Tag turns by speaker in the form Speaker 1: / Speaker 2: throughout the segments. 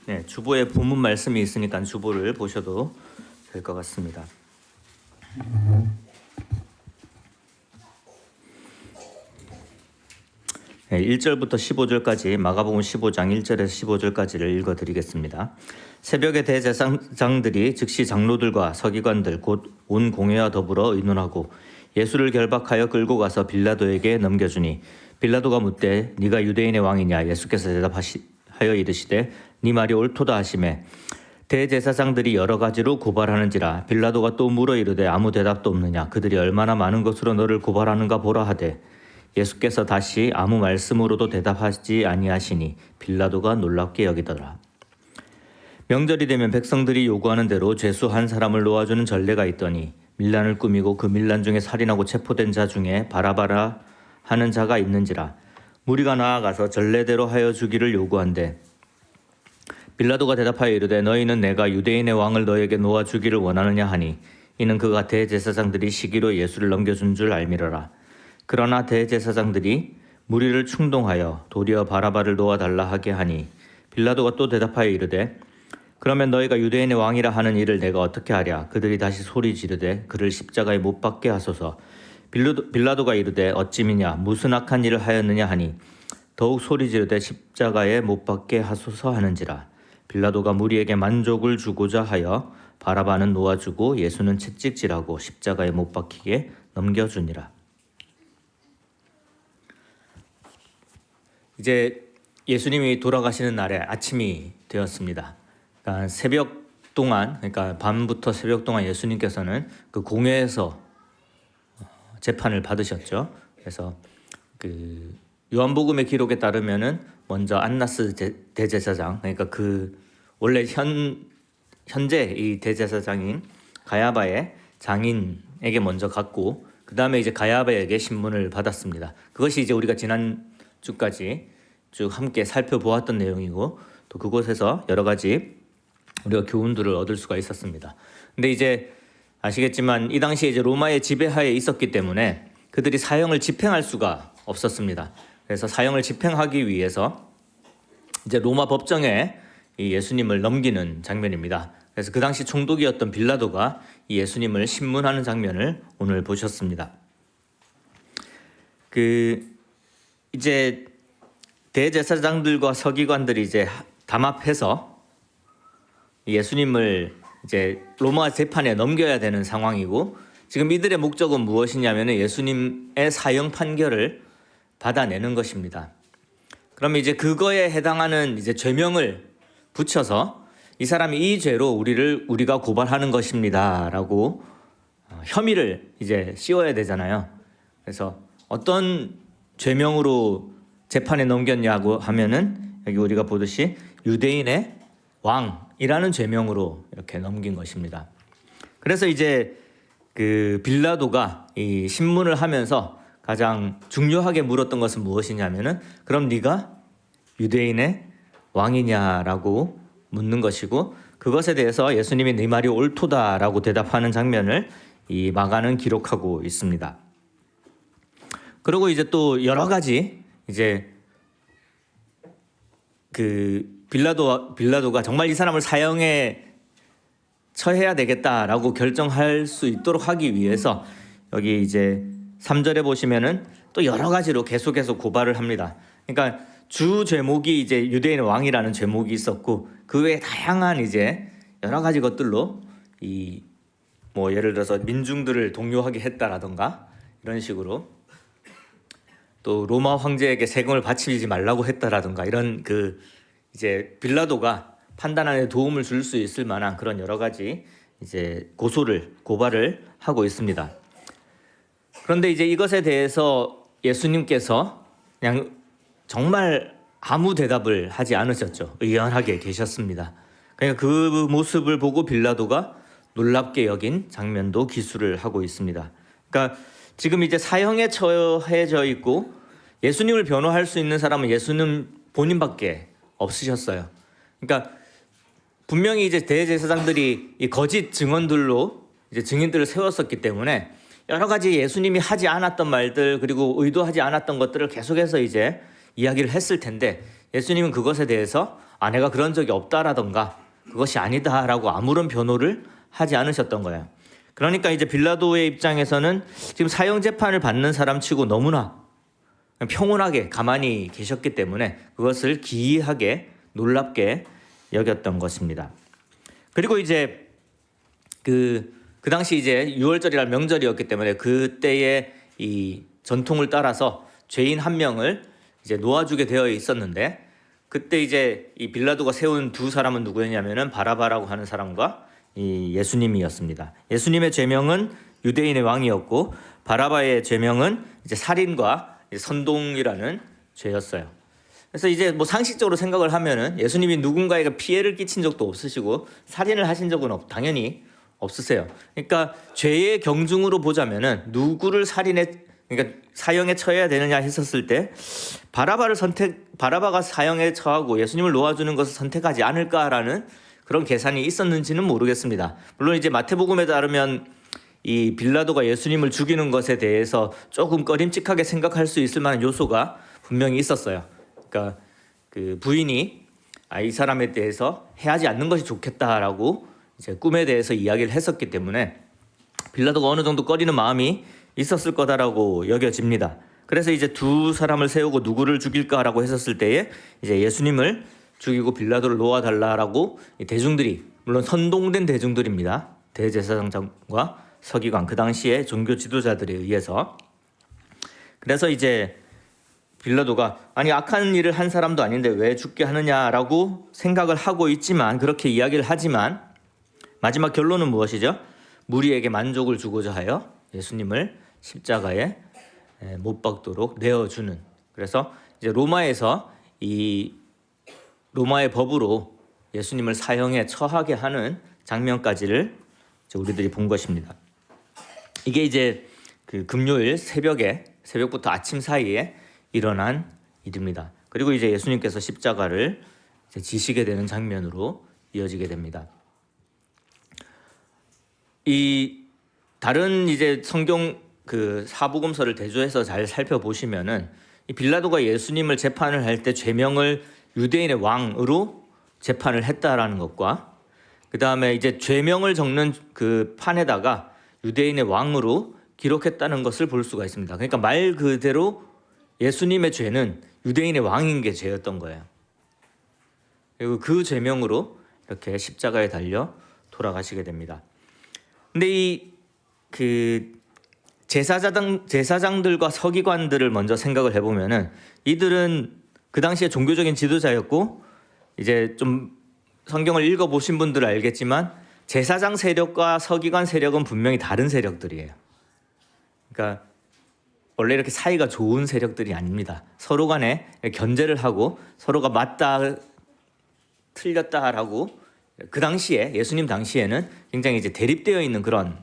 Speaker 1: 네, 주보에 본문 말씀이 있으니까 주보를 보셔도 될 것 같습니다. 네, 1절부터 15절까지 마가복음 15장 1절에서 15절까지를 읽어드리겠습니다. 새벽에 대제사장들이 즉시 장로들과 서기관들 곧 온 공회와 더불어 의논하고 예수를 결박하여 끌고 가서 빌라도에게 넘겨주니 빌라도가 묻되 네가 유대인의 왕이냐? 예수께서 대답하여 이르시되 네 말이 옳도다 하시매 대제사장들이 여러 가지로 고발하는지라 빌라도가 또 물어 이르되 아무 대답도 없느냐? 그들이 얼마나 많은 것으로 너를 고발하는가 보라 하되 예수께서 다시 아무 말씀으로도 대답하지 아니하시니 빌라도가 놀랍게 여기더라. 명절이 되면 백성들이 요구하는 대로 죄수 한 사람을 놓아주는 전례가 있더니 밀란을 꾸미고 그 밀란 중에 살인하고 체포된 자 중에 바라바라 하는 자가 있는지라. 무리가 나아가서 전례대로 하여 주기를 요구한대 빌라도가 대답하여 이르되 너희는 내가 유대인의 왕을 너에게 놓아주기를 원하느냐 하니 이는 그가 대제사장들이 시기로 예수를 넘겨준 줄 알미러라. 그러나 대제사장들이 무리를 충동하여 도리어 바라바를 놓아달라 하게 하니 빌라도가 또 대답하여 이르되 그러면 너희가 유대인의 왕이라 하는 일을 내가 어떻게 하랴? 그들이 다시 소리 지르되 그를 십자가에 못 박게 하소서. 빌라도가 이르되 어찌미냐 무슨 악한 일을 하였느냐 하니 더욱 소리 지르되 십자가에 못 박게 하소서 하는지라. 빌라도가 무리에게 만족을 주고자 하여 바라바는 놓아주고 예수는 채찍질하고 십자가에 못 박히게 넘겨주니라. 이제 예수님이 돌아가시는 날에 아침이 되었습니다. 그러니까 새벽 동안, 그러니까 밤부터 새벽 동안 예수님께서는 그 공회에서 재판을 받으셨죠. 그래서 그 요한복음의 기록에 따르면은 먼저 안나스 대제사장, 그러니까 그 원래 현재 이 대제사장인 가야바의 장인에게 먼저 갔고, 그 다음에 이제 가야바에게 신문을 받았습니다. 그것이 이제 우리가 지난 주까지 쭉 함께 살펴보았던 내용이고, 또 그곳에서 여러 가지 우리가 교훈들을 얻을 수가 있었습니다. 근데 이제 아시겠지만 이 당시에 이제 로마의 지배하에 있었기 때문에 그들이 사형을 집행할 수가 없었습니다. 그래서 사형을 집행하기 위해서 이제 로마 법정에 이 예수님을 넘기는 장면입니다. 그래서 그 당시 총독이었던 빌라도가 이 예수님을 신문하는 장면을 오늘 보셨습니다. 이제 대제사장들과 서기관들이 이제 담합해서 예수님을 이제 로마 재판에 넘겨야 되는 상황이고, 지금 이들의 목적은 무엇이냐면 예수님의 사형 판결을 받아내는 것입니다. 그러면 이제 그거에 해당하는 이제 죄명을 붙여서 이 사람이 이 죄로 우리가 고발하는 것입니다라고 혐의를 이제 씌워야 되잖아요. 그래서 어떤 죄명으로 재판에 넘겼냐고 하면은 여기 우리가 보듯이 유대인의 왕이라는 죄명으로 이렇게 넘긴 것입니다. 그래서 이제 그 빌라도가 이 신문을 하면서 가장 중요하게 물었던 것은 무엇이냐면은 그럼 네가 유대인의 왕이냐라고 묻는 것이고, 그것에 대해서 예수님이 네 말이 옳도다라고 대답하는 장면을 이 마가는 기록하고 있습니다. 그리고 이제 또 여러 가지 이제 그 빌라도가 정말 이 사람을 사형에 처해야 되겠다라고 결정할 수 있도록 하기 위해서 여기 이제 3절에 보시면은 또 여러 가지로 계속해서 고발을 합니다. 그러니까 주 제목이 이제 유대인의 왕이라는 제목이 있었고, 그 외에 다양한 이제 여러 가지 것들로 이 뭐 예를 들어서 민중들을 동요하게 했다라던가 이런 식으로, 또 로마 황제에게 세금을 바치지 말라고 했다라던가 이런 그 이제 빌라도가 판단하는 도움을 줄 수 있을 만한 그런 여러 가지 이제 고발을 하고 있습니다. 그런데 이제 이것에 대해서 예수님께서 그냥 정말 아무 대답을 하지 않으셨죠. 의연하게 계셨습니다. 그러니까 그 모습을 보고 빌라도가 놀랍게 여긴 장면도 기술을 하고 있습니다. 그러니까 지금 이제 사형에 처해져 있고 예수님을 변호할 수 있는 사람은 예수님 본인밖에 없으셨어요. 그러니까 분명히 이제 대제사장들이 이 거짓 증언들로 이제 증인들을 세웠었기 때문에 여러 가지 예수님이 하지 않았던 말들, 그리고 의도하지 않았던 것들을 계속해서 이제 이야기를 했을 텐데, 예수님은 그것에 대해서 내가 그런 적이 없다라던가 그것이 아니다라고 아무런 변호를 하지 않으셨던 거예요. 그러니까 이제 빌라도의 입장에서는 지금 사형 재판을 받는 사람치고 너무나 평온하게 가만히 계셨기 때문에 그것을 기이하게 놀랍게 여겼던 것입니다. 그리고 이제 그 당시 이제 유월절이라는 명절이었기 때문에 그때의 이 전통을 따라서 죄인 한 명을 이제 놓아주게 되어 있었는데, 그때 이제 이 빌라도가 세운 두 사람은 누구였냐면은 바라바라고 하는 사람과 이 예수님이었습니다. 예수님의 죄명은 유대인의 왕이었고 바라바의 죄명은 이제 살인과 선동이라는 죄였어요. 그래서 이제 뭐 상식적으로 생각을 하면은 예수님이 누군가에게 피해를 끼친 적도 없으시고 살인을 하신 적은 당연히 없으세요. 그러니까 죄의 경중으로 보자면은 누구를 그러니까 사형에 처해야 되느냐 했었을 때 바라바가 사형에 처하고 예수님을 놓아주는 것을 선택하지 않을까라는 그런 계산이 있었는지는 모르겠습니다. 물론 이제 마태복음에 따르면 이 빌라도가 예수님을 죽이는 것에 대해서 조금 꺼림칙하게 생각할 수 있을 만한 요소가 분명히 있었어요. 그러니까 그 부인이 이 사람에 대해서 해하지 않는 것이 좋겠다라고 이제 꿈에 대해서 이야기를 했었기 때문에 빌라도가 어느 정도 꺼리는 마음이 있었을 거다라고 여겨집니다. 그래서 이제 두 사람을 세우고 누구를 죽일까라고 했었을 때에 이제 예수님을 죽이고 빌라도를 놓아달라라고 대중들이, 물론 선동된 대중들입니다. 대제사장과 서기관, 그 당시에 종교 지도자들에 의해서. 그래서 이제 빌라도가 악한 일을 한 사람도 아닌데 왜 죽게 하느냐라고 생각을 하고 있지만, 그렇게 이야기를 하지만 마지막 결론은 무엇이죠? 무리에게 만족을 주고자 하여 예수님을 십자가에 못 박도록 내어주는. 그래서 이제 로마에서 이 로마의 법으로 예수님을 사형에 처하게 하는 장면까지를 우리들이 본 것입니다. 이게 이제 그 금요일 새벽부터 아침 사이에 일어난 일입니다. 그리고 이제 예수님께서 십자가를 이제 지시게 되는 장면으로 이어지게 됩니다. 이 다른 이제 성경 그 사복음서를 대조해서 잘 살펴보시면은 이 빌라도가 예수님을 재판을 할 때 죄명을 유대인의 왕으로 재판을 했다라는 것과, 그 다음에 이제 죄명을 적는 그 판에다가 유대인의 왕으로 기록했다는 것을 볼 수가 있습니다. 그러니까 말 그대로 예수님의 죄는 유대인의 왕인 게 죄였던 거예요. 그리고 그 죄명으로 이렇게 십자가에 달려 돌아가시게 됩니다. 근데 이 그 제사장들과 서기관들을 먼저 생각을 해보면은 이들은 그 당시에 종교적인 지도자였고, 이제 좀 성경을 읽어보신 분들은 알겠지만 제사장 세력과 서기관 세력은 분명히 다른 세력들이에요. 그러니까 원래 이렇게 사이가 좋은 세력들이 아닙니다. 서로 간에 견제를 하고 서로가 맞다 틀렸다라고, 그 당시에 예수님 당시에는 굉장히 이제 대립되어 있는 그런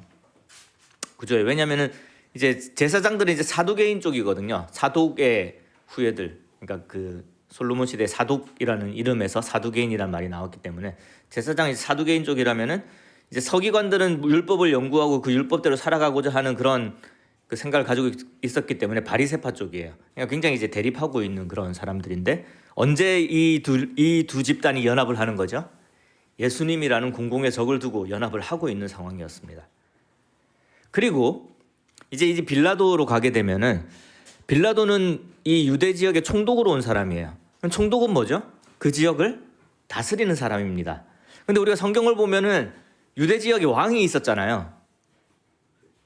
Speaker 1: 구조예요. 왜냐하면은 이제 제사장들은 이제 사두개인 쪽이거든요. 사독의 후예들, 그러니까 그 솔로몬 시대 사독이라는 이름에서 사두개인이라는 말이 나왔기 때문에 제사장이 사두개인 쪽이라면은 이제 서기관들은 율법을 연구하고 그 율법대로 살아가고자 하는 그런 그 생각을 가지고 있었기 때문에 바리새파 쪽이에요. 그러니까 굉장히 이제 대립하고 있는 그런 사람들인데, 언제 이 두 집단이 연합을 하는 거죠? 예수님이라는 공공의 적을 두고 연합을 하고 있는 상황이었습니다. 그리고 이제 빌라도로 가게 되면은 빌라도는 이 유대 지역의 총독으로 온 사람이에요. 그럼 총독은 뭐죠? 그 지역을 다스리는 사람입니다. 근데 우리가 성경을 보면은 유대 지역에 왕이 있었잖아요.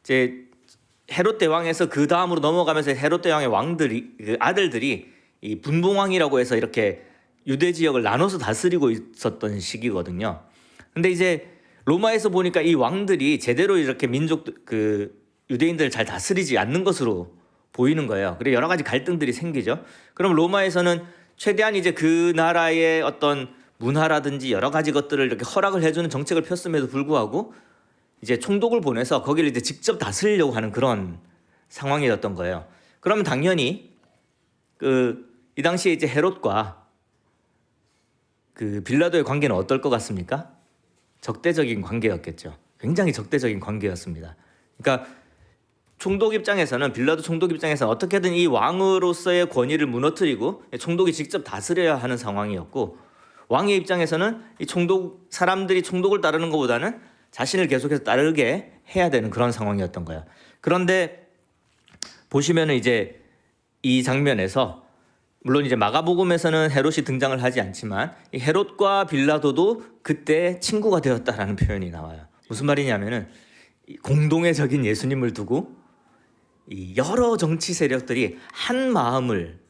Speaker 1: 이제 헤롯 대왕에서 그 다음으로 넘어가면서 헤롯 대왕의 그 아들들이 이 분봉왕이라고 해서 이렇게 유대 지역을 나눠서 다스리고 있었던 시기거든요. 근데 이제 로마에서 보니까 이 왕들이 제대로 이렇게 그 유대인들을 잘 다스리지 않는 것으로 보이는 거예요. 그리고 여러 가지 갈등들이 생기죠. 그럼 로마에서는 최대한 이제 그 나라의 어떤 문화라든지 여러 가지 것들을 이렇게 허락을 해주는 정책을 폈음에도 불구하고 이제 총독을 보내서 거기를 이제 직접 다스리려고 하는 그런 상황이었던 거예요. 그러면 당연히 이 당시에 이제 헤롯과 그 빌라도의 관계는 어떨 것 같습니까? 적대적인 관계였겠죠. 굉장히 적대적인 관계였습니다. 그러니까 빌라도 총독 입장에서는 어떻게든 이 왕으로서의 권위를 무너뜨리고 총독이 직접 다스려야 하는 상황이었고, 왕의 입장에서는 이 사람들이 총독을 따르는 것보다는 자신을 계속해서 따르게 해야 되는 그런 상황이었던 거예요. 그런데 보시면은 이제 이 장면에서 물론 이제 마가복음에서는 헤롯이 등장을 하지 않지만 이 헤롯과 빌라도도 그때 친구가 되었다라는 표현이 나와요. 무슨 말이냐면은 공동의 적인 예수님을 두고 이 여러 정치 세력들이 한 마음을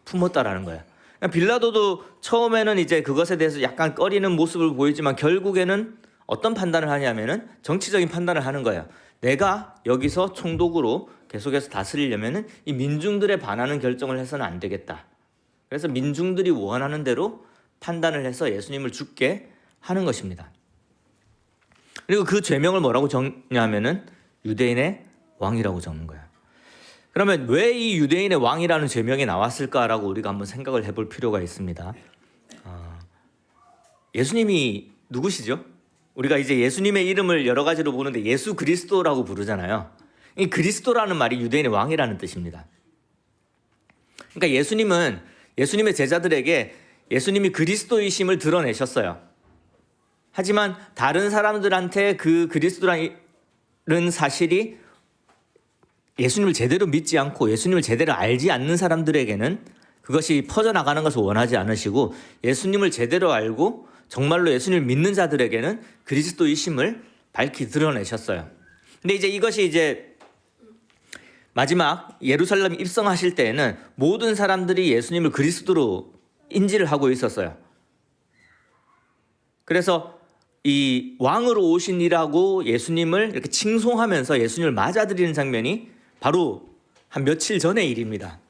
Speaker 1: 품었다라는 거예요. 빌라도도 처음에는 이제 그것에 대해서 약간 꺼리는 모습을 보이지만 결국에는 어떤 판단을 하냐면은 정치적인 판단을 하는 거예요. 내가 여기서 총독으로 계속해서 다스리려면은 이 민중들에 반하는 결정을 해서는 안 되겠다. 그래서 민중들이 원하는 대로 판단을 해서 예수님을 죽게 하는 것입니다. 그리고 그 죄명을 뭐라고 적냐면은 유대인의 왕이라고 적는 거예요. 그러면 왜 이 유대인의 왕이라는 죄명이 나왔을까라고 우리가 한번 생각을 해볼 필요가 있습니다. 예수님이 누구시죠? 우리가 이제 예수님의 이름을 여러 가지로 보는데 예수 그리스도라고 부르잖아요. 이 그리스도라는 말이 유대인의 왕이라는 뜻입니다. 그러니까 예수님의 제자들에게 예수님이 그리스도이심을 드러내셨어요. 하지만 다른 사람들한테 그 그리스도라는 사실이 예수님을 제대로 믿지 않고 예수님을 제대로 알지 않는 사람들에게는 그것이 퍼져나가는 것을 원하지 않으시고 예수님을 제대로 알고 정말로 예수님을 믿는 자들에게는 그리스도이심을 밝히 드러내셨어요. 근데 이것이 이제 마지막 예루살렘 입성하실 때에는 모든 사람들이 예수님을 그리스도로 인지를 하고 있었어요. 그래서 이 왕으로 오신이라고 예수님을 이렇게 칭송하면서 예수님을 맞아들이는 장면이 바로 한 며칠 전의 일입니다.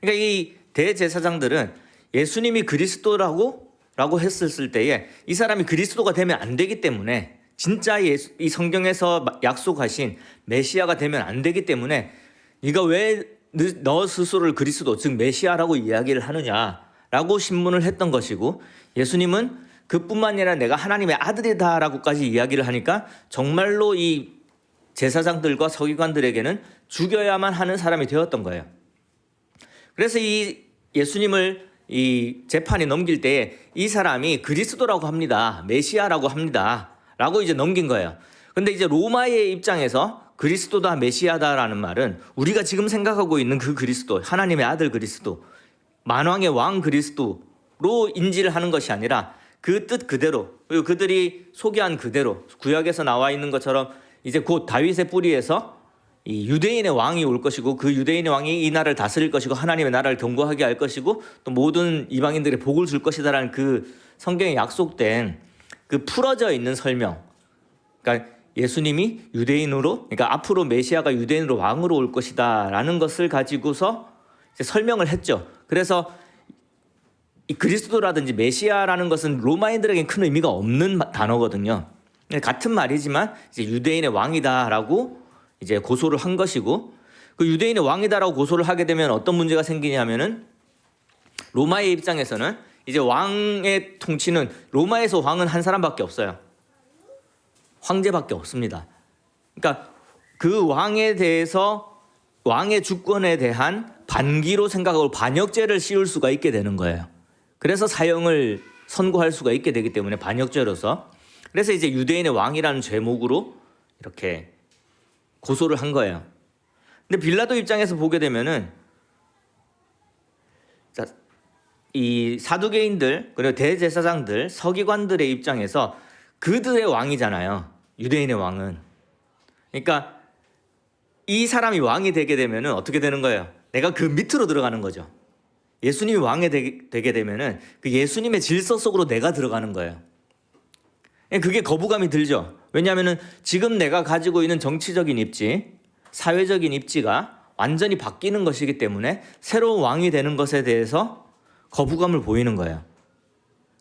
Speaker 1: 그러니까 이 대제사장들은 예수님이 그리스도라고 했을 때에 이 사람이 그리스도가 되면 안 되기 때문에 진짜 이 성경에서 약속하신 메시아가 되면 안 되기 때문에 네가 왜 너 스스로를 그리스도 즉 메시아라고 이야기를 하느냐라고 신문을 했던 것이고 예수님은 그뿐만 아니라 내가 하나님의 아들이다라고까지 이야기를 하니까 정말로 이 제사장들과 서기관들에게는 죽여야만 하는 사람이 되었던 거예요. 그래서 이 예수님을 이 재판에 넘길 때에 이 사람이 그리스도라고 합니다. 메시아라고 합니다. 라고 이제 넘긴 거예요. 근데 이제 로마의 입장에서 그리스도다 메시아다라는 말은 우리가 지금 생각하고 있는 그 그리스도, 하나님의 아들 그리스도, 만왕의 왕 그리스도로 인지를 하는 것이 아니라 그 뜻 그대로, 그리고 그들이 소개한 그대로 구약에서 나와 있는 것처럼 이제 곧 다윗의 뿌리에서 이 유대인의 왕이 올 것이고 그 유대인의 왕이 이 나라를 다스릴 것이고 하나님의 나라를 견고하게 할 것이고 또 모든 이방인들의 복을 줄 것이다라는 그 성경에 약속된 그 풀어져 있는 설명, 그러니까 예수님이 유대인으로, 그러니까 앞으로 메시아가 유대인으로 왕으로 올 것이다라는 것을 가지고서 이제 설명을 했죠. 그래서 이 그리스도라든지 메시아라는 것은 로마인들에게는 큰 의미가 없는 단어거든요. 같은 말이지만 이제 유대인의 왕이다라고 이제 고소를 한 것이고, 그 유대인의 왕이다라고 고소를 하게 되면 어떤 문제가 생기냐면은 로마의 입장에서는 이제 왕의 통치는 로마에서 왕은 한 사람밖에 없어요. 황제밖에 없습니다. 그러니까 그 왕에 대해서 왕의 주권에 대한 반기로 생각하고 반역죄를 씌울 수가 있게 되는 거예요. 그래서 사형을 선고할 수가 있게 되기 때문에 반역죄로서, 그래서 이제 유대인의 왕이라는 죄목으로 이렇게 고소를 한 거예요. 근데 빌라도 입장에서 보게 되면은 이 사두개인들 그리고 대제사장들 서기관들의 입장에서 그들의 왕이잖아요. 유대인의 왕은. 그러니까 이 사람이 왕이 되게 되면은 어떻게 되는 거예요? 내가 그 밑으로 들어가는 거죠. 예수님이 왕이 되게 되면은 그 예수님의 질서 속으로 내가 들어가는 거예요. 그게 거부감이 들죠. 왜냐하면은 지금 내가 가지고 있는 정치적인 입지, 사회적인 입지가 완전히 바뀌는 것이기 때문에 새로운 왕이 되는 것에 대해서 거부감을 보이는 거예요.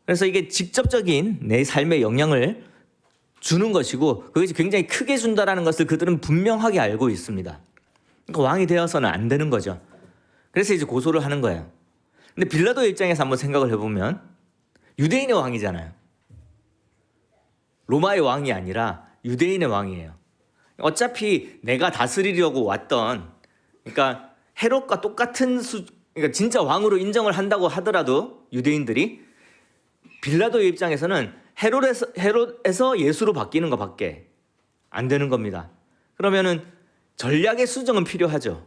Speaker 1: 그래서 이게 직접적인 내 삶에 영향을 주는 것이고 그것이 굉장히 크게 준다라는 것을 그들은 분명하게 알고 있습니다. 그러니까 왕이 되어서는 안 되는 거죠. 그래서 이제 고소를 하는 거예요. 근데 빌라도의 입장에서 한번 생각을 해보면 유대인의 왕이잖아요. 로마의 왕이 아니라 유대인의 왕이에요. 어차피 내가 다스리려고 왔던, 그러니까 헤롯과 똑같은 그러니까 진짜 왕으로 인정을 한다고 하더라도 유대인들이 빌라도의 입장에서는 헤롯에서 예수로 바뀌는 것밖에 안 되는 겁니다. 그러면은 전략의 수정은 필요하죠.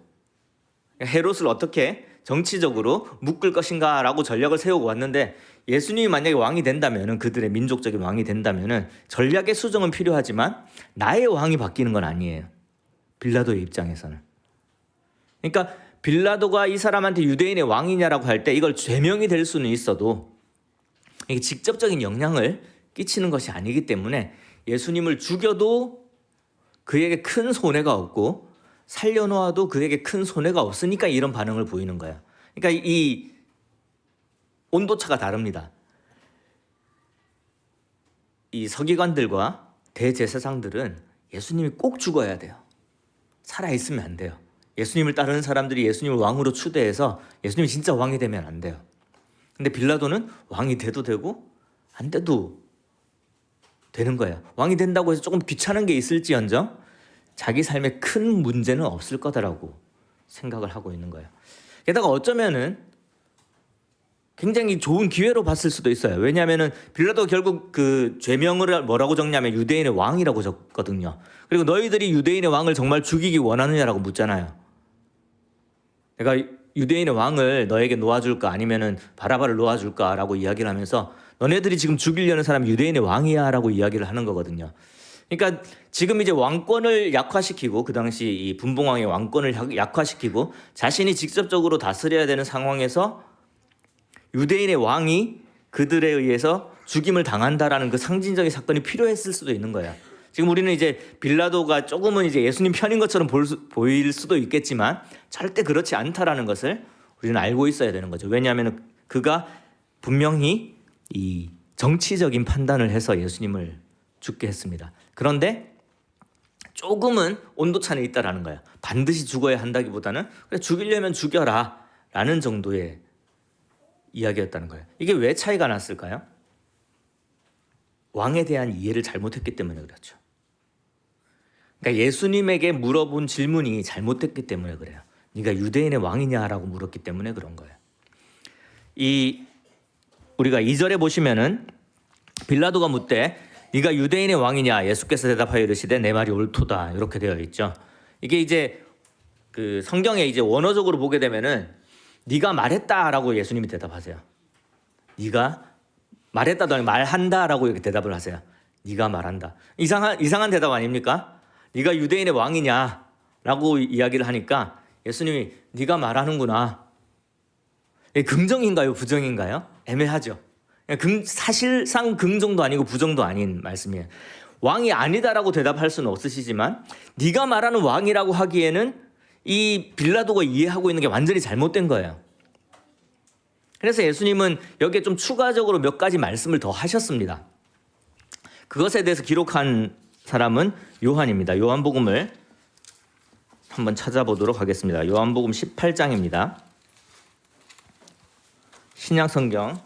Speaker 1: 헤롯을 어떻게 정치적으로 묶을 것인가라고 전략을 세우고 왔는데, 예수님이 만약에 왕이 된다면은, 그들의 민족적인 왕이 된다면은 전략의 수정은 필요하지만 나의 왕이 바뀌는 건 아니에요. 빌라도의 입장에서는. 그러니까 빌라도가 이 사람한테 유대인의 왕이냐라고 할 때 이걸 죄명이 될 수는 있어도 이게 직접적인 영향을 끼치는 것이 아니기 때문에 예수님을 죽여도 그에게 큰 손해가 없고 살려놓아도 그에게 큰 손해가 없으니까 이런 반응을 보이는 거예요. 그러니까 이 온도차가 다릅니다. 이 서기관들과 대제사장들은 예수님이 꼭 죽어야 돼요. 살아있으면 안 돼요. 예수님을 따르는 사람들이 예수님을 왕으로 추대해서 예수님이 진짜 왕이 되면 안 돼요. 근데 빌라도는 왕이 돼도 되고 안 돼도 되는 거예요. 왕이 된다고 해서 조금 귀찮은 게 있을지언정 자기 삶에 큰 문제는 없을 거다라고 생각을 하고 있는 거예요. 게다가 어쩌면은 굉장히 좋은 기회로 봤을 수도 있어요. 왜냐하면은 빌라도가 결국 그 죄명을 뭐라고 적냐면 유대인의 왕이라고 적거든요. 그리고 너희들이 유대인의 왕을 정말 죽이기 원하느냐라고 묻잖아요. 내가 유대인의 왕을 너에게 놓아줄까 아니면은 바라바를 놓아줄까라고 이야기를 하면서 너네들이 지금 죽이려는 사람이 유대인의 왕이야라고 이야기를 하는 거거든요. 그러니까 지금 이제 왕권을 약화시키고, 그 당시 이 분봉왕의 왕권을 약화시키고 자신이 직접적으로 다스려야 되는 상황에서 유대인의 왕이 그들에 의해서 죽임을 당한다라는 그 상징적인 사건이 필요했을 수도 있는 거야. 지금 우리는 이제 빌라도가 조금은 이제 예수님 편인 것처럼 보일 수도 있겠지만 절대 그렇지 않다라는 것을 우리는 알고 있어야 되는 거죠. 왜냐하면 그가 분명히 이 정치적인 판단을 해서 예수님을 죽게 했습니다. 그런데 조금은 온도차는 있다라는 거야. 반드시 죽어야 한다기보다는 그래 죽이려면 죽여라 라는 정도의 이야기였다는 거예요. 이게 왜 차이가 났을까요? 왕에 대한 이해를 잘못했기 때문에 그렇죠. 그러니까 예수님에게 물어본 질문이 잘못됐기 때문에 그래요. 네가 유대인의 왕이냐라고 물었기 때문에 그런 거예요. 우리가 2절에 보시면은 빌라도가 묻되 네가 유대인의 왕이냐? 예수께서 대답하여 이르시되 내 말이 옳도다. 이렇게 되어 있죠. 이게 이제 그 성경에 이제 원어적으로 보게 되면은 네가 말했다라고 예수님이 대답하세요. 네가 말했다도 아니고 말한다라고 이렇게 대답을 하세요. 네가 말한다. 이상한 대답 아닙니까? 네가 유대인의 왕이냐라고 이야기를 하니까 예수님이 네가 말하는구나. 긍정인가요? 부정인가요? 애매하죠. 사실상 긍정도 아니고 부정도 아닌 말씀이에요. 왕이 아니다라고 대답할 수는 없으시지만 네가 말하는 왕이라고 하기에는 이 빌라도가 이해하고 있는 게 완전히 잘못된 거예요. 그래서 예수님은 여기에 좀 추가적으로 몇 가지 말씀을 더 하셨습니다. 그것에 대해서 기록한 사람은 요한입니다. 요한복음을 한번 찾아보도록 하겠습니다. 요한복음 18장입니다. 신약성경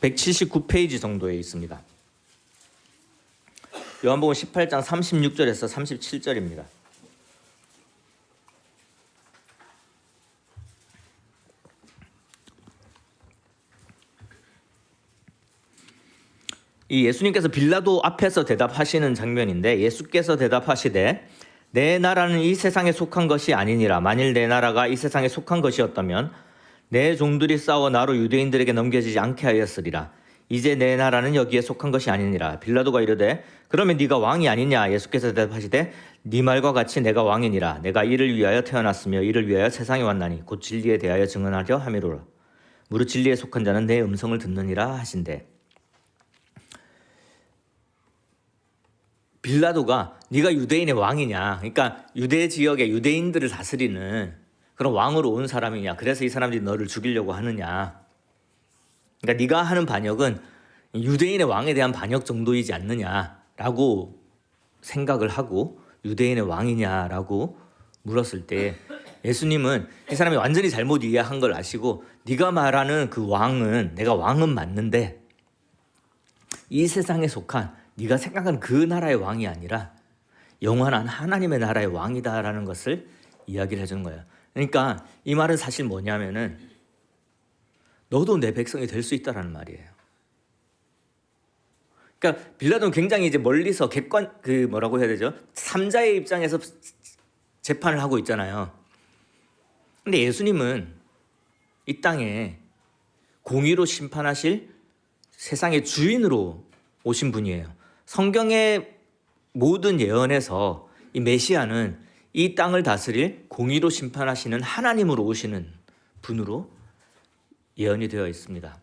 Speaker 1: 179페이지 정도에 있습니다. 요한복음 18장 36절에서 37절입니다. 이 예수님께서 빌라도 앞에서 대답하시는 장면인데, 예수께서 대답하시되 내 나라는 이 세상에 속한 것이 아니니라. 만일 내 나라가 이 세상에 속한 것이었다면 내 종들이 싸워 나로 유대인들에게 넘겨지지 않게 하였으리라. 이제 내 나라는 여기에 속한 것이 아니니라. 빌라도가 이르되 그러면 네가 왕이 아니냐? 예수께서 대답하시되 네 말과 같이 내가 왕이니라. 내가 이를 위하여 태어났으며 이를 위하여 세상에 왔나니 곧 진리에 대하여 증언하려 함이로라. 무릇 진리에 속한 자는 내 음성을 듣느니라 하신대. 빌라도가 네가 유대인의 왕이냐? 그러니까 유대 지역의 유대인들을 다스리는 그런 왕으로 온 사람이냐? 그래서 이 사람들이 너를 죽이려고 하느냐? 그러니까 네가 하는 반역은 유대인의 왕에 대한 반역 정도이지 않느냐라고 생각을 하고 유대인의 왕이냐라고 물었을 때 예수님은 이 사람이 완전히 잘못 이해한 걸 아시고 네가 말하는 그 왕은 내가 왕은 맞는데 이 세상에 속한 네가 생각하는 그 나라의 왕이 아니라 영원한 하나님의 나라의 왕이다라는 것을 이야기를 해주는 거예요. 그러니까 이 말은 사실 뭐냐면은 너도 내 백성이 될 수 있다라는 말이에요. 그러니까 빌라도는 굉장히 이제 멀리서 뭐라고 해야 되죠? 삼자의 입장에서 재판을 하고 있잖아요. 근데 예수님은 이 땅에 공의로 심판하실 세상의 주인으로 오신 분이에요. 성경의 모든 예언에서 이 메시아는 이 땅을 다스릴 공의로 심판하시는 하나님으로 오시는 분으로 예언이 되어 있습니다.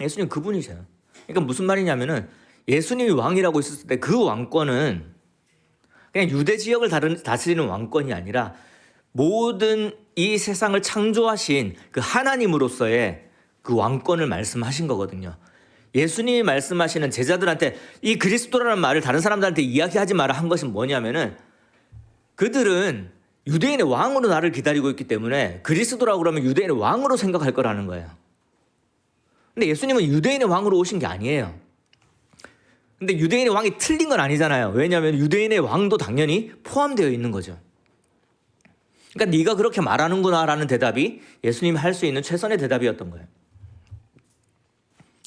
Speaker 1: 예수님 그분이세요. 그러니까 무슨 말이냐면은 예수님이 왕이라고 있었을 때 그 왕권은 그냥 유대 지역을 다스리는 왕권이 아니라 모든 이 세상을 창조하신 그 하나님으로서의 그 왕권을 말씀하신 거거든요. 예수님이 말씀하시는 제자들한테 이 그리스도라는 말을 다른 사람들한테 이야기하지 마라 한 것은 뭐냐면은 그들은 유대인의 왕으로 나를 기다리고 있기 때문에 그리스도라고 그러면 유대인의 왕으로 생각할 거라는 거예요. 근데 예수님은 유대인의 왕으로 오신 게 아니에요. 근데 유대인의 왕이 틀린 건 아니잖아요. 왜냐하면 유대인의 왕도 당연히 포함되어 있는 거죠. 그러니까 네가 그렇게 말하는구나라는 대답이 예수님이 할 수 있는 최선의 대답이었던 거예요.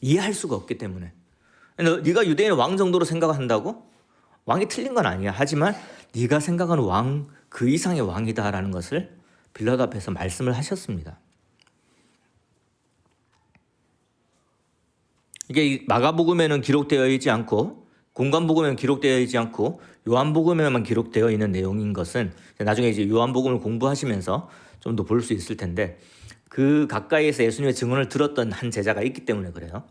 Speaker 1: 이해할 수가 없기 때문에. 네가 유대인의 왕 정도로 생각한다고? 왕이 틀린 건 아니야. 하지만 네가 생각하는 왕 그 이상의 왕이다라는 것을 빌라도 앞에서 말씀을 하셨습니다. 이게 마가복음에는 기록되어 있지 않고 공관복음에는 기록되어 있지 않고 요한복음에만 기록되어 있는 내용인 것은 나중에 이제 요한복음을 공부하시면서 좀 더 볼 수 있을 텐데 그 가까이에서 예수님의 증언을 들었던 한 제자가 있기 때문에 그래요.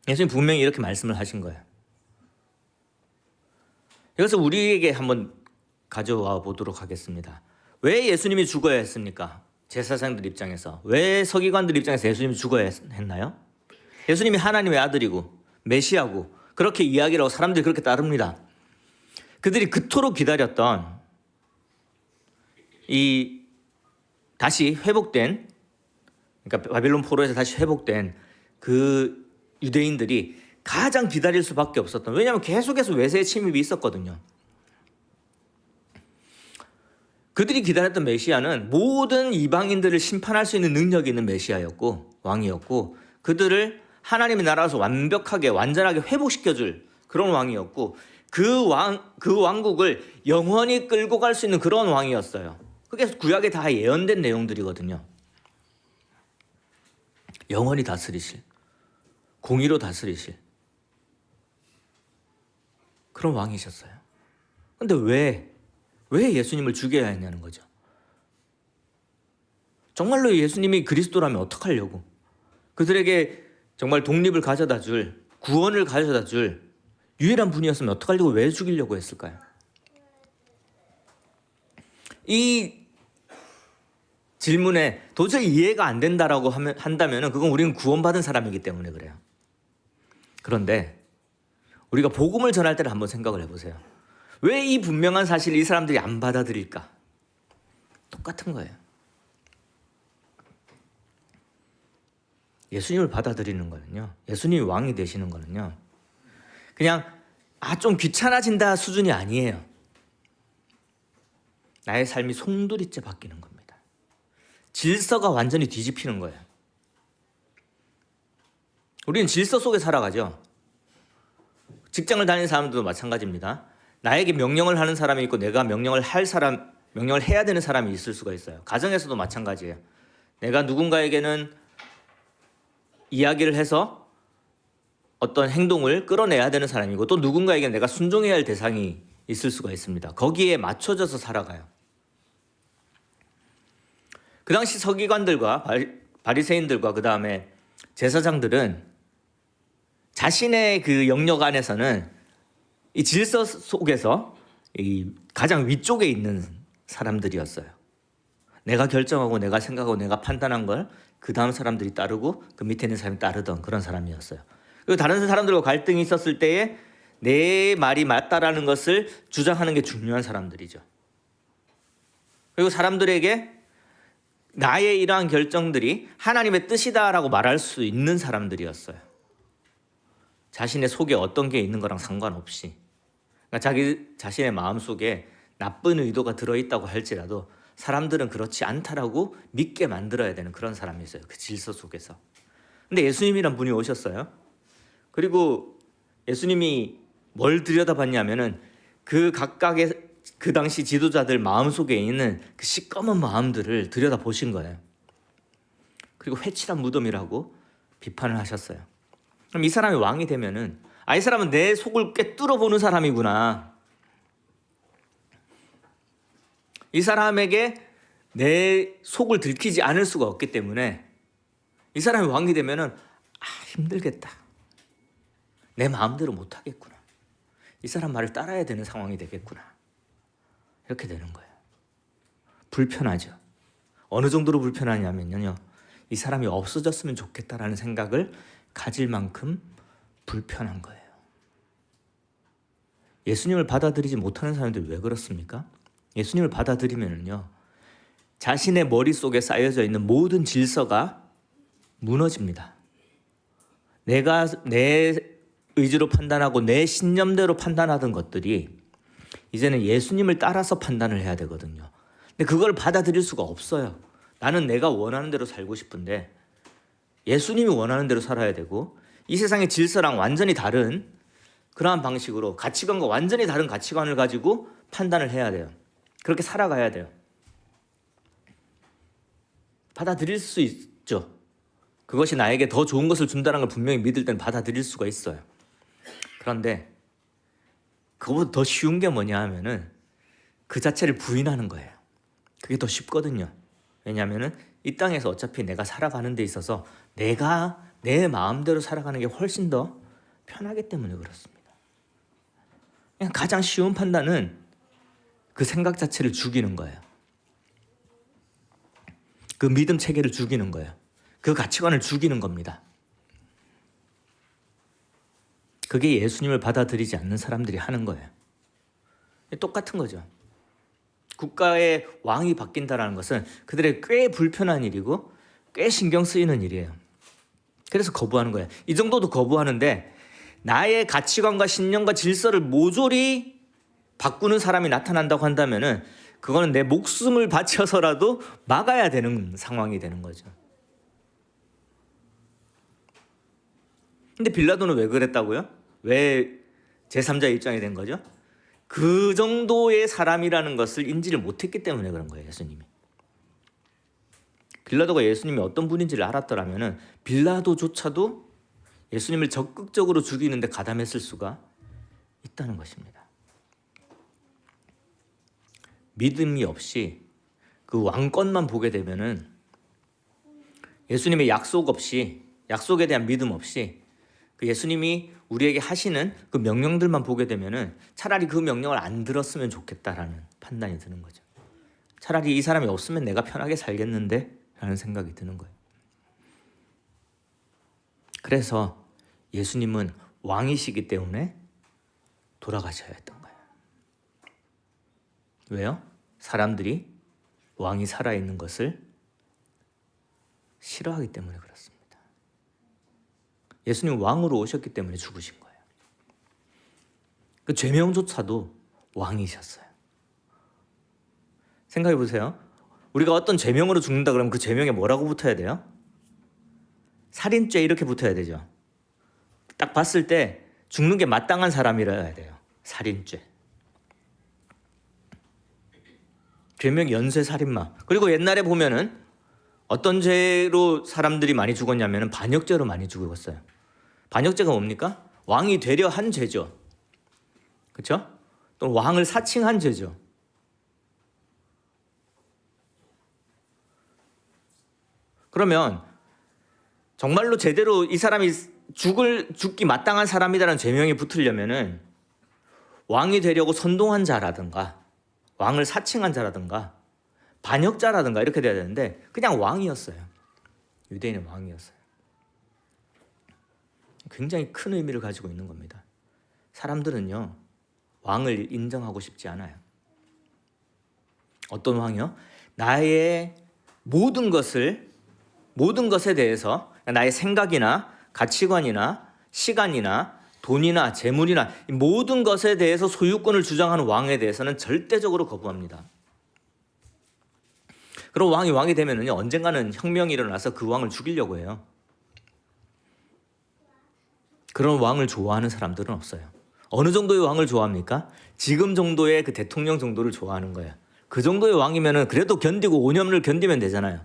Speaker 1: 예수님 분명히 이렇게 말씀을 하신 거예요. 이것을 우리에게 한번 가져와 보도록 하겠습니다. 왜 예수님이 죽어야 했습니까? 제사장들 입장에서. 왜 서기관들 입장에서 예수님이 죽어야 했나요? 예수님이 하나님의 아들이고 메시아고 그렇게 이야기를 하고 사람들이 그렇게 따릅니다. 그들이 그토록 기다렸던 이 다시 회복된, 그러니까 바빌론 포로에서 다시 회복된 그 유대인들이 가장 기다릴 수밖에 없었던, 왜냐하면 계속해서 외세의 침입이 있었거든요. 그들이 기다렸던 메시아는 모든 이방인들을 심판할 수 있는 능력이 있는 메시아였고 왕이었고 그들을 하나님의 나라에서 완벽하게 완전하게 회복시켜줄 그런 왕이었고 그 왕국을 영원히 끌고 갈 수 있는 그런 왕이었어요. 그게 구약에 다 예언된 내용들이거든요. 영원히 다스리실, 공의로 다스리실 그런 왕이셨어요. 근데 왜 예수님을 죽여야 했냐는 거죠. 정말로 예수님이 그리스도라면 어떡하려고? 그들에게 정말 독립을 가져다 줄, 구원을 가져다 줄 유일한 분이었으면 어떡하려고 왜 죽이려고 했을까요? 이 질문에 도저히 이해가 안 된다라고 한다면 그건 우리는 구원받은 사람이기 때문에 그래요. 그런데 우리가 복음을 전할 때를 한번 생각을 해보세요. 왜 이 분명한 사실을 이 사람들이 안 받아들일까? 똑같은 거예요. 예수님을 받아들이는 거는요, 예수님이 왕이 되시는 거는요, 그냥 좀 귀찮아진다 수준이 아니에요. 나의 삶이 송두리째 바뀌는 겁니다. 질서가 완전히 뒤집히는 거예요. 우리는 질서 속에 살아가죠. 직장을 다니는 사람들도 마찬가지입니다. 나에게 명령을 하는 사람이 있고 내가 명령을 해야 되는 사람이 있을 수가 있어요. 가정에서도 마찬가지예요. 내가 누군가에게는 이야기를 해서 어떤 행동을 끌어내야 되는 사람이고 또 누군가에게 내가 순종해야 할 대상이 있을 수가 있습니다. 거기에 맞춰져서 살아가요. 그 당시 서기관들과 바리새인들과 그 다음에 제사장들은 자신의 그 영역 안에서는 이 질서 속에서 이 가장 위쪽에 있는 사람들이었어요. 내가 결정하고 내가 생각하고 내가 판단한 걸 그 다음 사람들이 따르고 그 밑에 있는 사람이 따르던 그런 사람이었어요. 그리고 다른 사람들과 갈등이 있었을 때에 내 말이 맞다라는 것을 주장하는 게 중요한 사람들이죠. 그리고 사람들에게 나의 이러한 결정들이 하나님의 뜻이다라고 말할 수 있는 사람들이었어요. 자신의 속에 어떤 게 있는 거랑 상관없이, 그러니까 자기 자신의 마음속에 나쁜 의도가 들어있다고 할지라도 사람들은 그렇지 않다라고 믿게 만들어야 되는 그런 사람이었어요. 그 질서 속에서. 근데 예수님이란 분이 오셨어요. 그리고 예수님이 뭘 들여다봤냐면은 그 각각의 그 당시 지도자들 마음속에 있는 그 시꺼먼 마음들을 들여다보신 거예요. 그리고 회칠한 무덤이라고 비판을 하셨어요. 그럼 이 사람이 왕이 되면은 이 사람은 내 속을 꿰뚫어 보는 사람이구나. 이 사람에게 내 속을 들키지 않을 수가 없기 때문에 이 사람이 왕이 되면은 힘들겠다. 내 마음대로 못 하겠구나. 이 사람 말을 따라야 되는 상황이 되겠구나. 이렇게 되는 거예요. 불편하죠. 어느 정도로 불편하냐면요. 이 사람이 없어졌으면 좋겠다라는 생각을 가질 만큼 불편한 거예요. 예수님을 받아들이지 못하는 사람들이 왜 그렇습니까? 예수님을 받아들이면요. 자신의 머릿속에 쌓여져 있는 모든 질서가 무너집니다. 내가 내 의지로 판단하고 내 신념대로 판단하던 것들이 이제는 예수님을 따라서 판단을 해야 되거든요. 근데 그걸 받아들일 수가 없어요. 나는 내가 원하는 대로 살고 싶은데 예수님이 원하는 대로 살아야 되고 이 세상의 질서랑 완전히 다른 그러한 방식으로 가치관과 완전히 다른 가치관을 가지고 판단을 해야 돼요. 그렇게 살아가야 돼요. 받아들일 수 있죠. 그것이 나에게 더 좋은 것을 준다는 걸 분명히 믿을 때는 받아들일 수가 있어요. 그런데 그것보다 더 쉬운 게 뭐냐 하면은 그 자체를 부인하는 거예요. 그게 더 쉽거든요. 왜냐하면은 이 땅에서 어차피 내가 살아가는 데 있어서 내가 내 마음대로 살아가는 게 훨씬 더 편하기 때문에 그렇습니다. 그냥 가장 쉬운 판단은 그 생각 자체를 죽이는 거예요. 그 믿음 체계를 죽이는 거예요. 그 가치관을 죽이는 겁니다. 그게 예수님을 받아들이지 않는 사람들이 하는 거예요. 똑같은 거죠. 국가의 왕이 바뀐다는 것은 그들의 꽤 불편한 일이고 꽤 신경 쓰이는 일이에요. 그래서 거부하는 거예요. 이 정도도 거부하는데 나의 가치관과 신념과 질서를 모조리 바꾸는 사람이 나타난다고 한다면은 그거는 내 목숨을 바쳐서라도 막아야 되는 상황이 되는 거죠. 근데 빌라도는 왜 그랬다고요? 왜 제3자 입장이 된 거죠? 그 정도의 사람이라는 것을 인지를 못했기 때문에 그런 거예요. 예수님이. 빌라도가 예수님이 어떤 분인지를 알았더라면 빌라도조차도 예수님을 적극적으로 죽이는데 가담했을 수가 있다는 것입니다. 믿음이 없이 그 왕권만 보게 되면은 예수님의 약속 없이, 약속에 대한 믿음 없이 그 예수님이 우리에게 하시는 그 명령들만 보게 되면은 차라리 그 명령을 안 들었으면 좋겠다라는 판단이 드는 거죠. 차라리 이 사람이 없으면 내가 편하게 살겠는데 라는 생각이 드는 거예요. 그래서 예수님은 왕이시기 때문에 돌아가셔야 했던 거예요. 왜요? 사람들이 왕이 살아있는 것을 싫어하기 때문에 그렇습니다. 예수님 왕으로 오셨기 때문에 죽으신 거예요. 그 죄명조차도 왕이셨어요. 생각해 보세요. 우리가 어떤 죄명으로 죽는다 그러면 그 죄명에 뭐라고 붙어야 돼요? 살인죄 이렇게 붙어야 되죠. 딱 봤을 때 죽는 게 마땅한 사람이라야 돼요. 살인죄. 죄명 연쇄살인마. 그리고 옛날에 보면은 어떤 죄로 사람들이 많이 죽었냐면 반역죄로 많이 죽었어요. 반역죄가 뭡니까? 왕이 되려 한 죄죠. 그렇죠? 또 왕을 사칭한 죄죠. 그러면 정말로 제대로 이 사람이 죽기 마땅한 사람이라는 죄명이 붙으려면은 왕이 되려고 선동한 자라든가 왕을 사칭한 자라든가 반역자라든가 이렇게 돼야 되는데 그냥 왕이었어요. 유대인은 왕이었어요. 굉장히 큰 의미를 가지고 있는 겁니다. 사람들은요, 왕을 인정하고 싶지 않아요. 어떤 왕이요? 나의 모든 것에 대해서 나의 생각이나 가치관이나 시간이나 돈이나 재물이나 모든 것에 대해서 소유권을 주장하는 왕에 대해서는 절대적으로 거부합니다. 그리고 왕이 되면은요, 언젠가는 혁명이 일어나서 그 왕을 죽이려고 해요. 그런 왕을 좋아하는 사람들은 없어요. 어느 정도의 왕을 좋아합니까? 지금 정도의 그 대통령 정도를 좋아하는 거예요. 그 정도의 왕이면은 그래도 견디고 5년을 견디면 되잖아요.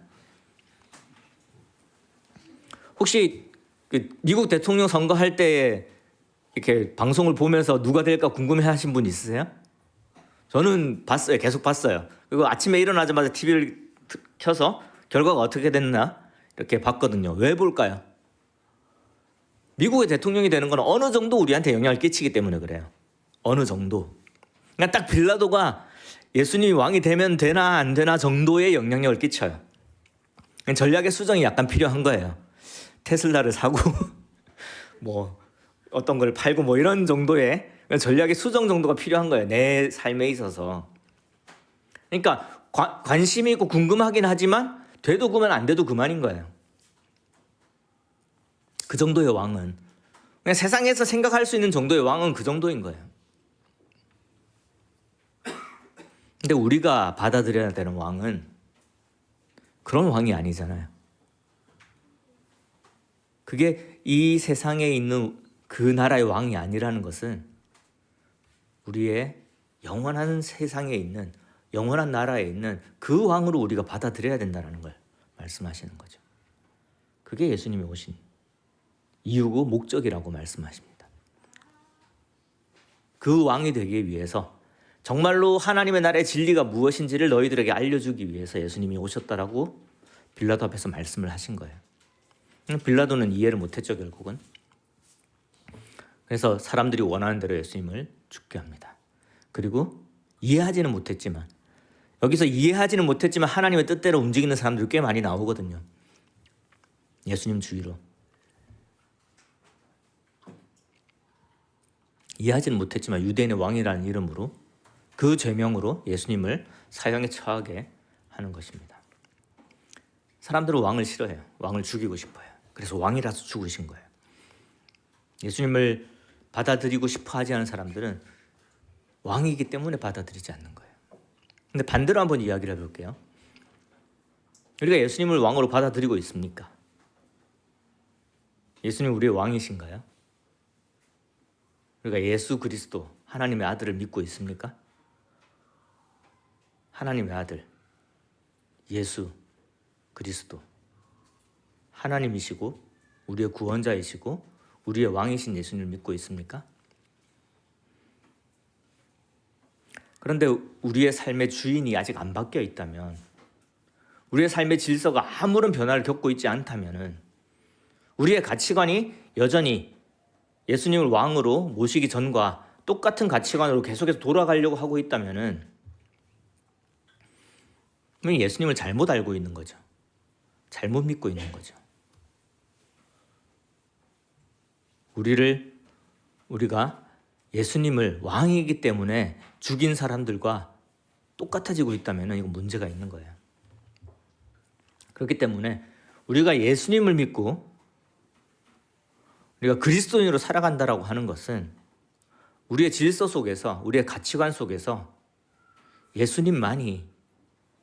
Speaker 1: 혹시 그 미국 대통령 선거할 때 이렇게 방송을 보면서 누가 될까 궁금해하신 분 있으세요? 저는 봤어요. 계속 봤어요. 그리고 아침에 일어나자마자 TV를 켜서 결과가 어떻게 됐나 이렇게 봤거든요. 왜 볼까요? 미국의 대통령이 되는 건 어느 정도 우리한테 영향을 끼치기 때문에 그래요. 어느 정도. 그러니까 딱 빌라도가 예수님이 왕이 되면 되나 안 되나 정도의 영향력을 끼쳐요. 전략의 수정이 약간 필요한 거예요. 테슬라를 사고 뭐 어떤 걸 팔고 뭐 이런 정도의 전략의 수정 정도가 필요한 거예요. 내 삶에 있어서. 그러니까 관심이 있고 궁금하긴 하지만 돼도 그만 안 돼도 그만인 거예요. 그 정도의 왕은 그냥 세상에서 생각할 수 있는 정도의 왕은 그 정도인 거예요. 근데 우리가 받아들여야 되는 왕은 그런 왕이 아니잖아요. 그게 이 세상에 있는 그 나라의 왕이 아니라는 것은 우리의 영원한 세상에 있는 영원한 나라에 있는 그 왕으로 우리가 받아들여야 된다는 걸 말씀하시는 거죠. 그게 예수님이 오신 이유고 목적이라고 말씀하십니다. 그 왕이 되기 위해서 정말로 하나님의 나라의 진리가 무엇인지를 너희들에게 알려주기 위해서 예수님이 오셨다라고 빌라도 앞에서 말씀을 하신 거예요. 빌라도는 이해를 못했죠, 결국은. 그래서 사람들이 원하는 대로 예수님을 죽게 합니다. 그리고 이해하지는 못했지만 여기서 이해하지는 못했지만 하나님의 뜻대로 움직이는 사람들이 꽤 많이 나오거든요. 예수님 주위로. 이해하지는 못했지만 유대인의 왕이라는 이름으로 그 죄명으로 예수님을 사형에 처하게 하는 것입니다. 사람들은 왕을 싫어해요. 왕을 죽이고 싶어요. 그래서 왕이라서 죽으신 거예요. 예수님을 받아들이고 싶어 하지 않은 사람들은 왕이기 때문에 받아들이지 않는 거예요. 근데 반대로 한번 이야기를 해볼게요. 우리가 예수님을 왕으로 받아들이고 있습니까? 예수님 우리의 왕이신가요? 우리가 예수 그리스도 하나님의 아들을 믿고 있습니까? 하나님의 아들 예수 그리스도 하나님이시고 우리의 구원자이시고 우리의 왕이신 예수님을 믿고 있습니까? 그런데 우리의 삶의 주인이 아직 안 바뀌어 있다면, 우리의 삶의 질서가 아무런 변화를 겪고 있지 않다면, 우리의 가치관이 여전히 예수님을 왕으로 모시기 전과 똑같은 가치관으로 계속해서 돌아가려고 하고 있다면 예수님을 잘못 알고 있는 거죠. 잘못 믿고 있는 거죠. 우리가 예수님을 왕이기 때문에 죽인 사람들과 똑같아지고 있다면 이건 문제가 있는 거예요. 그렇기 때문에 우리가 예수님을 믿고 우리가 그리스도인으로 살아간다라고 하는 것은 우리의 질서 속에서, 우리의 가치관 속에서 예수님만이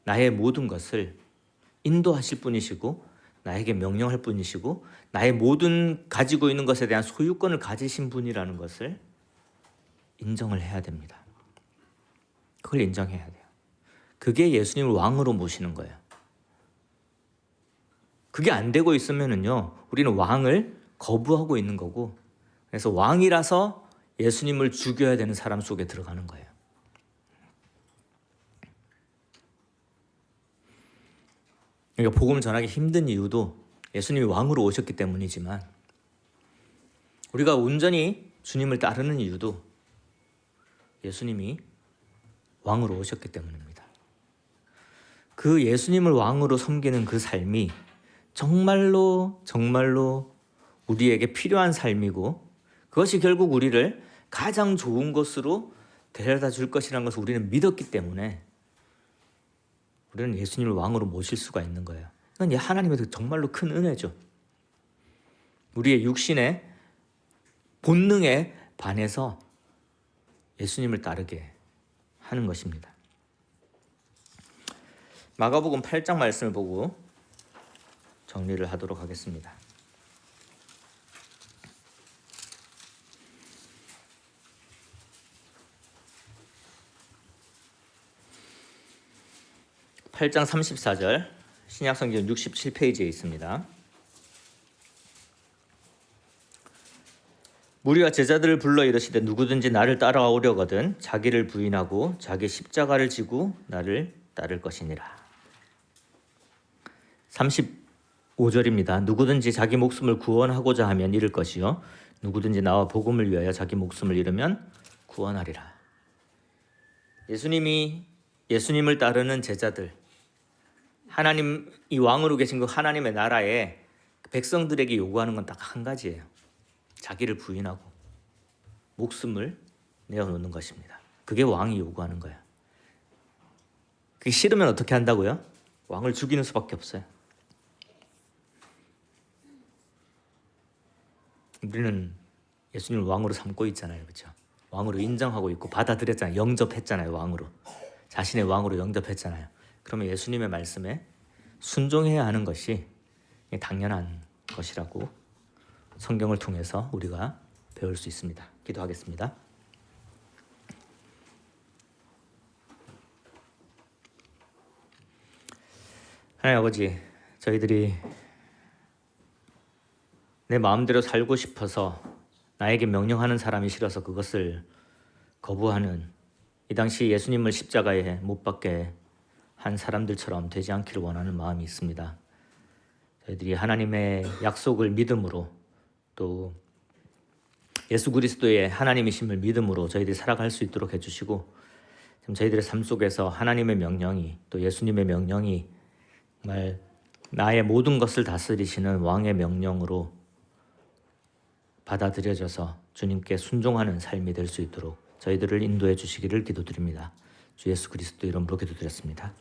Speaker 1: 나의 모든 것을 인도하실 분이시고 나에게 명령할 분이시고 나의 모든 가지고 있는 것에 대한 소유권을 가지신 분이라는 것을 인정을 해야 됩니다. 그걸 인정해야 돼요. 그게 예수님을 왕으로 모시는 거예요. 그게 안 되고 있으면은요, 우리는 왕을 거부하고 있는 거고, 그래서 왕이라서 예수님을 죽여야 되는 사람 속에 들어가는 거예요. 그러니까 복음을 전하기 힘든 이유도 예수님이 왕으로 오셨기 때문이지만, 우리가 온전히 주님을 따르는 이유도 예수님이 왕으로 오셨기 때문입니다. 그 예수님을 왕으로 섬기는 그 삶이 정말로 우리에게 필요한 삶이고, 그것이 결국 우리를 가장 좋은 곳으로 데려다 줄 것이라는 것을 우리는 믿었기 때문에 우리는 예수님을 왕으로 모실 수가 있는 거예요. 이건 하나님의 정말로 큰 은혜죠. 우리의 육신의 본능에 반해서 예수님을 따르게 하는 것입니다. 마가복음 8장 말씀을 보고 정리를 하도록 하겠습니다. (8장 34절) 신약성경 67페이지에 있습니다. 무리가 제자들을 불러 이르시되 누구든지 나를 따라오려거든 자기를 부인하고 자기 십자가를 지고 나를 따를 것이니라. 35절입니다. 누구든지 자기 목숨을 구원하고자 하면 잃을 것이요 누구든지 나와 복음을 위하여 자기 목숨을 잃으면 구원하리라. 예수님을 따르는 제자들, 하나님 이 왕으로 계신 그 하나님의 나라에 백성들에게 요구하는 건 딱 한 가지예요. 자기를 부인하고 목숨을 내어놓는 것입니다. 그게 왕이 요구하는 거예요. 그게 싫으면 어떻게 한다고요? 왕을 죽이는 수밖에 없어요. 우리는 예수님을 왕으로 삼고 있잖아요. 그렇죠? 왕으로 인정하고 있고 받아들였잖아요. 영접했잖아요. 왕으로. 자신의 왕으로 영접했잖아요. 그러면 예수님의 말씀에 순종해야 하는 것이 당연한 것이라고 성경을 통해서 우리가 배울 수 있습니다. 기도하겠습니다. 하나님 아버지, 저희들이 내 마음대로 살고 싶어서 나에게 명령하는 사람이 싫어서 그것을 거부하는 이 당시 예수님을 십자가에 못 박게 한 사람들처럼 되지 않기를 원하는 마음이 있습니다. 저희들이 하나님의 약속을 믿음으로 또 예수 그리스도의 하나님이심을 믿음으로 저희들이 살아갈 수 있도록 해주시고 지금 저희들의 삶 속에서 하나님의 명령이 또 예수님의 명령이 정말 나의 모든 것을 다스리시는 왕의 명령으로 받아들여져서 주님께 순종하는 삶이 될 수 있도록 저희들을 인도해 주시기를 기도드립니다. 주 예수 그리스도 이름으로 기도드렸습니다.